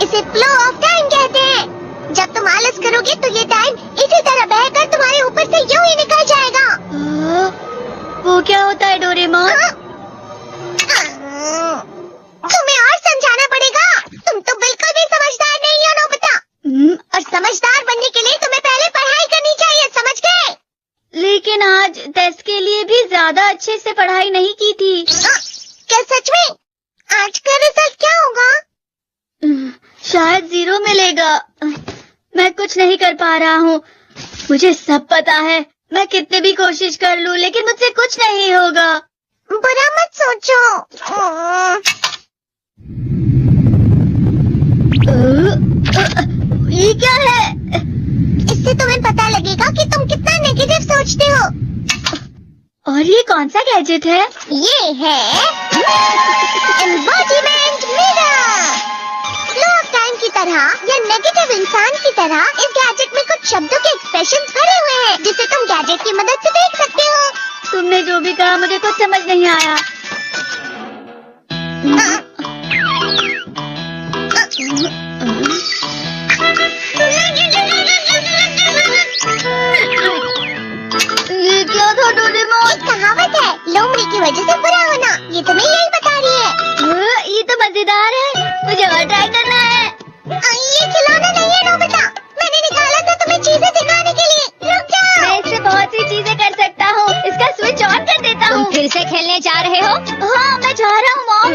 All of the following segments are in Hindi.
इसे फ्लो ऑफ टाइम कहते हैं। जब तुम आलस करोगे तो ये टाइम इसी तरह बहकर तुम्हारे ऊपर से यूं ही निकल जाएगा। वो क्या होता है डोरेमोन? तुम्हें और समझाना पड़ेगा। तुम तो बिल्कुल भी समझदार नहीं हो नोबिता। और समझदार बनने के लिए तुम्हें पहले पढ़ाई करनी चाहिए, समझ गए? लेकिन आज टेस्ट के लिए भी ज्यादा अच्छे से पढ़ाई नहीं की थी। क्या सच में? आज का रिजल्ट क्या होगा? शायद 0 मिलेगा। मैं कुछ नहीं कर पा रहा हूँ। मुझे सब पता है। मैं कितने भी कोशिश कर लूँ लेकिन मुझसे कुछ नहीं होगा। बुरा मत सोचो। ये क्या है? इससे तुम्हें पता लगेगा कि तुम कितना नेगेटिव सोचते हो। और ये कौन सा गैजेट है? ये है embodiment mirror. Flow of time की तरह या नेगेटिव इंसान की तरह इस गैजेट में कुछ शब्दों के एक्सप्रेशंस भरे हुए हैं जिसे तुम गैजेट की मदद से देख सकते हो। तुमने जो भी कहा मुझे कुछ समझ नहीं आया। ये क्या था डोरेमोन? एक कहावत है, लोमड़ी की वजह से बुरा होना। ये तुम्हें यही बता रही है। ये तो मजेदार है। मुझे और ट्राई करना है। ये खिलौना नहीं है नोबिता। मैंने निकाला था तुम्हें चीजें सिखाने के लिए। रुक जाओ। मैं इससे बहुत सी चीजें कर सकता हूँ। इसका स्विच ऑन कर देता हूँ। तुम फिर से खेलने जा रहे हो? हाँ मैं जा रहा हूँ मॉम।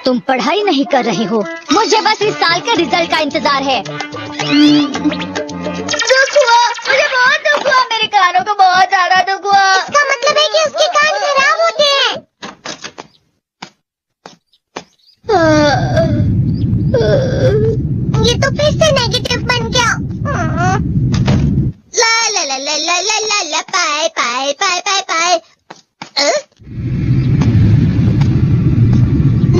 तुम पढ़ाई नहीं कर रहे हो। मुझे बस इस साल के रिजल्ट का इंतजार है। दुख हुआ, मुझे बहुत दुख हुआ। मेरे कानों को बहुत ज्यादा दुख हुआ। इसका मतलब है कि उसके कान खराब होते हैं। ये तो फिर से नेगेटिव बन गया। ला ला ला ला ला ला ला ला पाए पाए पाए पाए पाए।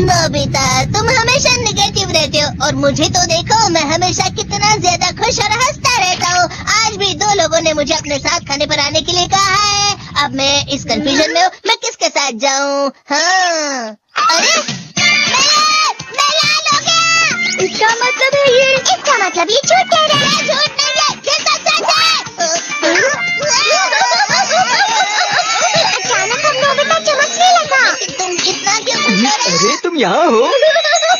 नोबिता, तुम हमेशा नेगेटिव रहते हो और मुझे तो देखो, मैं हमेशा कितना ज्यादा खुश और हंसता रहता हूँ। आज भी 2 लोगों ने मुझे अपने साथ खाने पर आने के लिए कहा है। अब मैं इस कंफ्यूजन में हूँ, मैं किसके साथ जाऊँ? हाँ, अरे मैं लाल हो गया। इसका मतलब है ये? इसका मतलब ये झूठ कह रहा है। झूठ नहीं है, ये तो सच है। अचानक हम नोबिता चमकने लगा। तुम इतना क्यों खुश हो रहे हो? अरे तुम यहाँ हो?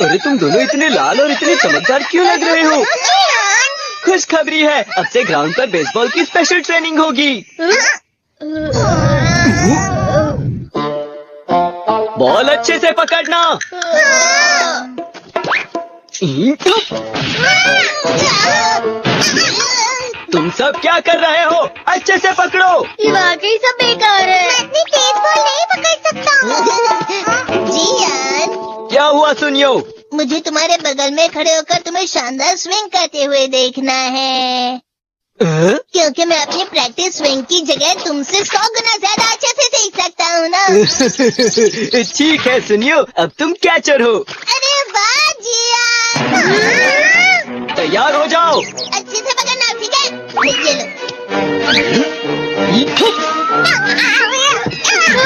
अरे तुम दोनों इतने लाल और इतने चमकदार क्यों लग रहे हो? खुशखबरी है, अब से ग्राउंड पर बेसबॉल की स्पेशल ट्रेनिंग होगी। बॉल अच्छे से पकड़ना। तुम सब क्या कर रहे हो? अच्छे से पकड़ो। ये वाकई सब बेकार है। मैं इतनी तेज बॉल नहीं पकड़ सकता हूँ। जियान, क्या हुआ सुनियो? मुझे तुम्हारे बगल में खड़े होकर तुम्हें शानदार स्विंग करते हुए देखना है। क्योंकि मैं अपनी प्रैक्टिस स्विंग की जगह तुमसे 100 गुना ज्यादा अच्छे से देख सकता हूँ ना। ठीक है सुनियो, अब तुम कैचर हो। अरे वाह जियान। तैयार हो जाओ। अच्छे से पकड़ना, ठीक है? ये लो।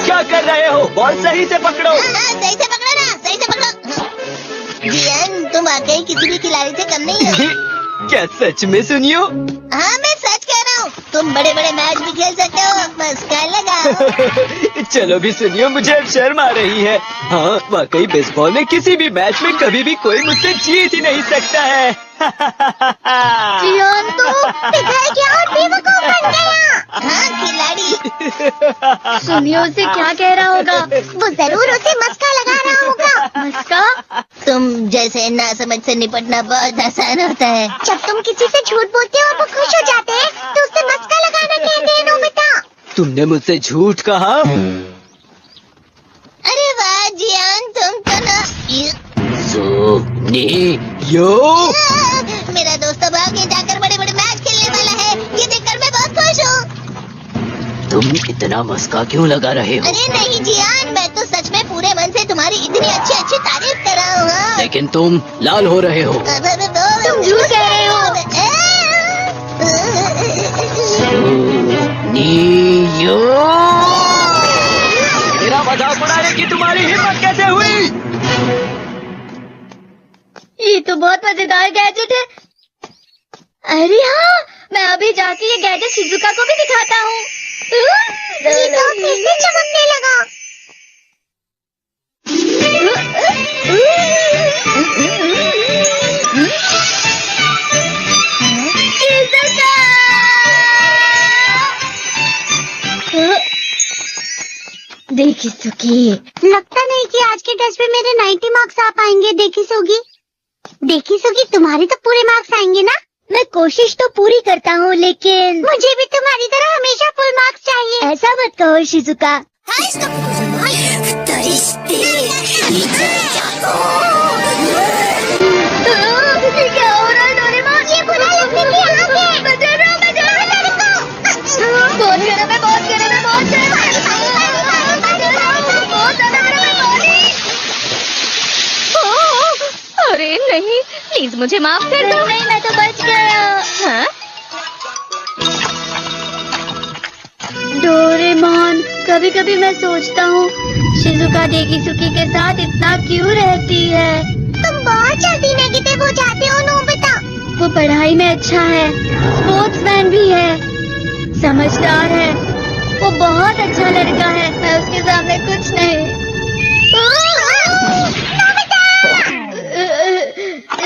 क्या कर रहे हो? बॉल सही से पकड़ो। सही से पकड़ो ना, सही से पकड़ो। जियान, तुम वाकई किसी भी खिलाड़ी से कम नहीं हो। क्या सच में सुनियो? हाँ, मैं सच कह रहा हूँ। तुम बड़े बड़े मैच भी खेल सकते हो, मस्का लगाओ। चलो भी सुनियो, मुझे अब शर्म आ रही है। हाँ, वाकई बेसबॉल में किसी भी मैच में कभी भी कोई मुझसे जीत ही नहीं सकता है। जियान तो पिघल गया और बेवकूफ बन गया। हाँ, खिलाड़ी। सुनियो उसे क्या कह रहा होगा? वो जरूर उसे मस्का लगा रहा होगा। मस्का? तुम जैसे नासमझ से निपटना बहुत आसान होता है। जब तुम किसी से झूठ बोलते हो और वो खुश हो जाते हैं तो उसे मस्का लगाना कहते हैं नोबिता। तुमने मुझसे झूठ कहा? अरे वाह जियान, तुम तो ना। सुनियो, मेरा दोस्त अब आगे जाकर बड़े बड़े मैच खेलने वाला है। ये देखकर मैं बहुत खुश हूँ। तुम इतना मस्का क्यों लगा रहे हो? अरे नहीं जियान, मैं तो सच में पूरे मन से तुम्हारी इतनी अच्छी अच्छी तारीफ कर रहा हूँ। लेकिन तुम लाल हो रहे हो। तुम झूठ कह रहे हो। सुनियो, मेरा मजाक उड़ाने की तुम्हारी तुम्हारी हिम्मत कैसे हुई? ये तो बहुत मजेदार गैजेट है। अरे हाँ, मैं अभी जाके ये गैजेट शिजुका को भी दिखाता हूँ। ये तो फिर से चमकने लगा। देखी सुखी, लगता नहीं कि आज के टेस्ट में मेरे 90 मार्क्स आ पाएंगे। देखी सोगी, तुम्हारे तो पूरे मार्क्स आएंगे ना? मैं कोशिश तो पूरी करता हूँ, लेकिन मुझे भी तुम्हारी तरह हमेशा फुल मार्क्स चाहिए। ऐसा मत कहो शिजुका। क्या हो रहा है डोरेमोन? ये बुरा लगने की आग है। बचा रहा हूँ, बचा रहा हूँ। बहुत गर्म है, बहुत गर्म है, बहुत गर्म है। बहुत ज्यादा गर्म है पानी। अरे नहीं, प्लीज मुझे माफ कर दो। नहीं, मैं तो बच गया। हाँ? डोरेमोन, कभी कभी मैं सोचता हूँ शिजुका डेकिसुकी के साथ इतना क्यों रहती है। तुम बहुत जल्दी नेगेटिव हो जाते हो नोबिता। वो पढ़ाई में अच्छा है, स्पोर्ट्समैन भी है, समझदार है, वो बहुत अच्छा लड़का है। मैं उसके सामने कुछ नहीं।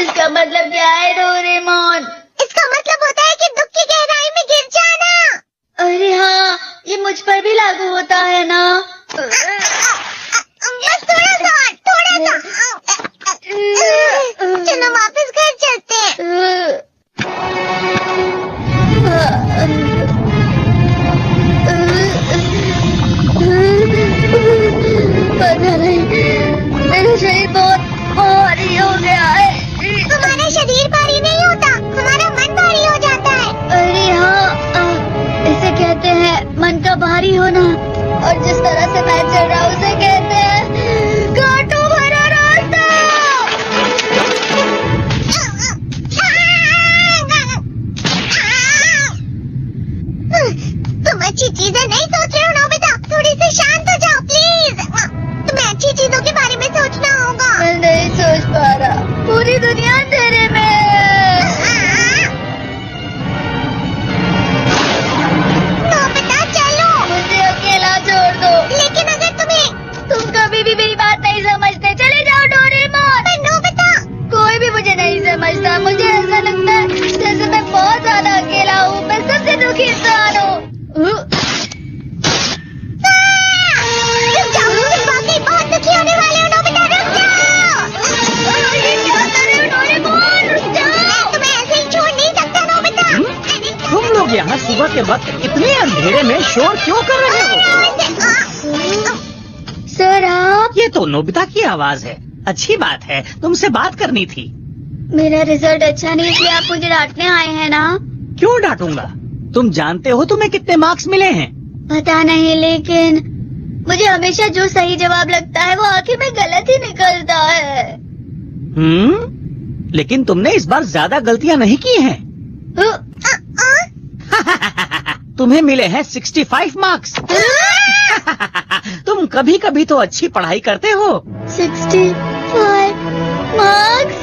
इसका मतलब क्या है डोरेमोन? इसका मतलब होता है कि दुख की गहराई में गिर जाना। अरे हाँ, ये मुझ पर भी लागू होता है ना। बस थोड़ा सा। चलो वापस घर चलते हैं। पता नहीं, मेरा शरीर बहुत भारी हो गया है। हमारा शरीर भारी नहीं होता, हमारा मन भारी हो जाता है। अरे हाँ, इसे कहते हैं मन का भारी होना। और जिस तरह से मैं चल रहा हूँ उसे कहते हैं कांटों भरा रास्ता। तुम अच्छी चीजें नहीं सोच रहे हो नोबिता। थोड़ी सी शांत हो जाओ प्लीज। तुम्हें अच्छी चीजों के बारे में सोचना होगा। मैं नहीं सोच पा रहा, पूरी दुनिया तेरे में है। नोबिता चलो। मुझे अकेला छोड़ दो। लेकिन अगर तुम कभी भी मेरी बात नहीं समझते, चले जाओ डोरेमोन। नोबिता, कोई भी मुझे नहीं समझता। मुझे ऐसा लगता है जैसे मैं बहुत ज्यादा अकेला हूँ। मैं सबसे दुखी इंसान हूँ। रुक जाओ, तुम वाकई बहुत दुखी होने वाले हो नोबिता। रुक जाओ। ये क्या कर रहे हो डोरेमोन? रुक जाओ। मैं तुम्हें ऐसे ही छोड़ नहीं सकता नोबिता। तुम लोग यहाँ सुबह के वक्त इतने अंधेरे में शोर क्यों कर रहे हो? सर आप? ये तो नोबिता की आवाज है। अच्छी बात है, तुमसे बात करनी थी। मेरा रिजल्ट अच्छा नहीं, इसलिए आप मुझे डांटने आए हैं ना? क्यों डांटूंगा? तुम जानते हो तुम्हें कितने मार्क्स मिले हैं? पता नहीं, लेकिन मुझे हमेशा जो सही जवाब लगता है वो आखिर में गलत ही निकलता है। लेकिन तुमने इस बार ज्यादा गलतियाँ नहीं की हैं। तुम्हें मिले हैं 65 मार्क्स। तुम कभी कभी तो अच्छी पढ़ाई करते हो। 65 मार्क्स?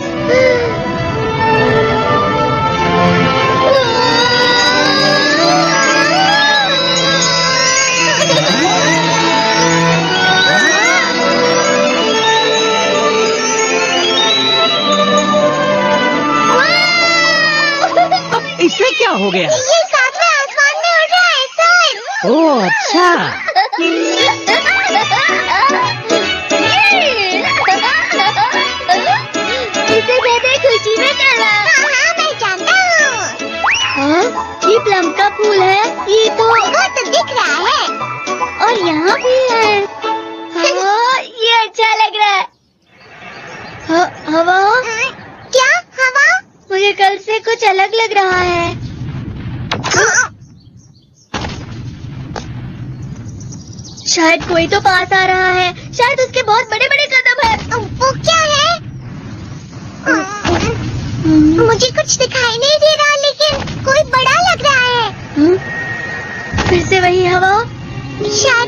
इससे क्या हो गया? ये सातवें आसमान में उड़ रहा है सर। ओह अच्छा। इसे कहते खुशी में चला। हाँ, मैं जानता हूँ। हाँ, ये प्लम का फूल है। ये तो वो तो दिख रहा है। और यहाँ भी है। हाँ, ये अच्छा लग रहा है। हवा? क्या हवा? मुझे कल से कुछ अलग लग रहा है। शायद कोई तो पास आ रहा है। शायद उसके बहुत बड़े बड़े कदम है। वो क्या है? मुझे कुछ दिखाई नहीं दे रहा, लेकिन कोई बड़ा लग रहा है। फिर से वही हवा? शायद